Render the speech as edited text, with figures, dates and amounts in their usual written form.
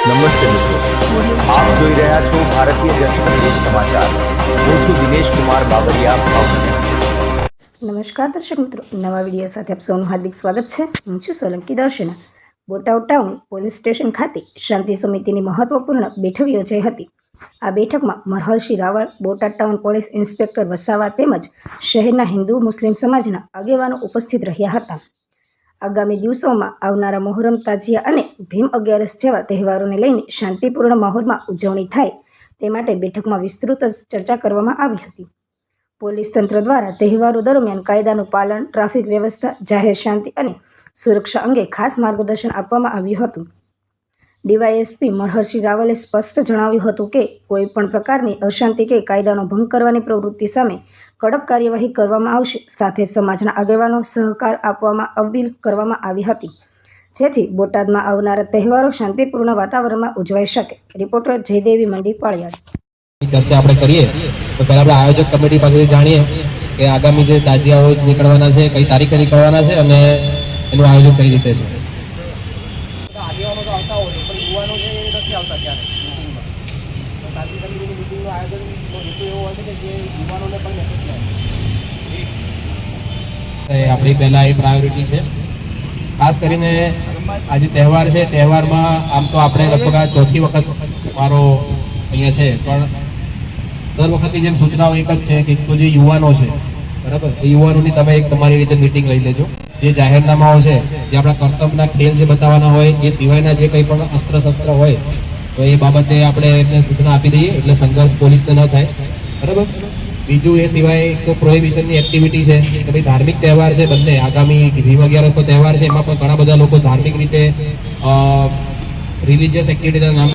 નમસ્તે મિત્રો, આપ જોઈ રહ્યા છો ભારતીય જનસંદેશ સમાચાર. હું છું દિનેશ કુમાર બાબરિયા, ભાવનગર. નમસ્કાર દર્શક મિત્રો, નવા વિડીયો સાથે આપ સૌનું હાર્દિક સ્વાગત છે. હું છું Solanki Darshana. Botad town police station ખાતે શાંતિ સમિતિની મહત્વપૂર્ણ બેઠક યોજાઈ હતી. આ બેઠકમાં Marhalsinh Raval, Botad town police inspector Vasava તેમજ શહેરના હિન્દુ મુસ્લિમ સમાજના આગેવાનો ઉપસ્થિત રહ્યા હતા. આગામી દિવસોમાં આવનારા મોહરમ, તાજિયા અને ભીમ 11 જેવા તહેવારોને લઈને શાંતિપૂર્ણ માહોલમાં ઉજવણી થાય તે માટે બેઠકમાં વિસ્તૃત ચર્ચા કરવામાં આવી હતી. પોલીસ તંત્ર દ્વારા તહેવારો દરમિયાન કાયદાનું પાલન, ટ્રાફિક વ્યવસ્થા, જાહેર શાંતિ અને સુરક્ષા અંગે ખાસ માર્ગદર્શન આપવામાં આવ્યું હતું. ડીવાયએસપી મરહલસિંહ રાવલે સ્પષ્ટ જણાવ્યું હતું કે કોઈ પણ પ્રકારની અશાંતિ કે કાયદાનો ભંગ કરવાની પ્રવૃત્તિ સામે કડક કાર્યવાહી કરવામાં આવશે. સાથે સમાજના આગેવાનો સહકાર આપવામાં અપીલ કરવામાં આવી હતી, જેથી બોટાદમાં આવનારા તહેવારો શાંતિપૂર્ણ વાતાવરણમાં ઉજવાઈ શકે. રિપોર્ટર જયદેવી મંડી, પાળિયાદ. ચર્ચા આપણે કરીએ તો પહેલા આપણે આયોજક કમિટી પાસેથી જાણીએ કે આગામી જે તાજિયાઓ નીકળવાના છે, કઈ તારીખે નીકળવાના છે અને એનું આયોજન કઈ રીતે છે. આગેવાનો તો આવતા હોય પણ યુવાનો છે એ નથી આવતા ક્યારે મિટિંગમાં. તો શાંતિ સમિતિની મિટિંગનું આયોજનનો હેતુ એવો હોય છે કે જે યુવાનોને પણ મેસેજ થાય. આપણી પહેલા એ પ્રાયોરિટી છે. ખાસ કરીને આજે તહેવાર છે, તહેવારમાં આમ તો આપણે લગભગ આ ચોથી વખત મારો અહીંયા છે, પણ દર વખતની જેમ સૂચનાઓ એક જ છે કે તો જે યુવાનો છે, બરાબર, એ યુવાનોની તમે એક તમારી રીતે મિટિંગ લઈ લેજો. જે જાહેરનામાઓ છે, જે આપણા કર્તવ્યના ખેલ જે બતાવવાના હોય, એ સિવાયના જે કંઈ પણ અસ્ત્ર શસ્ત્ર હોય તો એ બાબતે આપણે એમને સૂચના આપી દઈએ એટલે સંઘર્ષ પોલીસને ન થાય, બરાબર. બીજું એ સિવાય એક પ્રોહિબિશનની એક્ટિવિટી છે કે ભાઈ ધાર્મિક તહેવાર છે બંને, આગામી ભીમ 11 તહેવાર છે, એમાં પણ ઘણા બધા લોકો ધાર્મિક રીતે રિલિજિયસ એક્ટિવિટીના નામ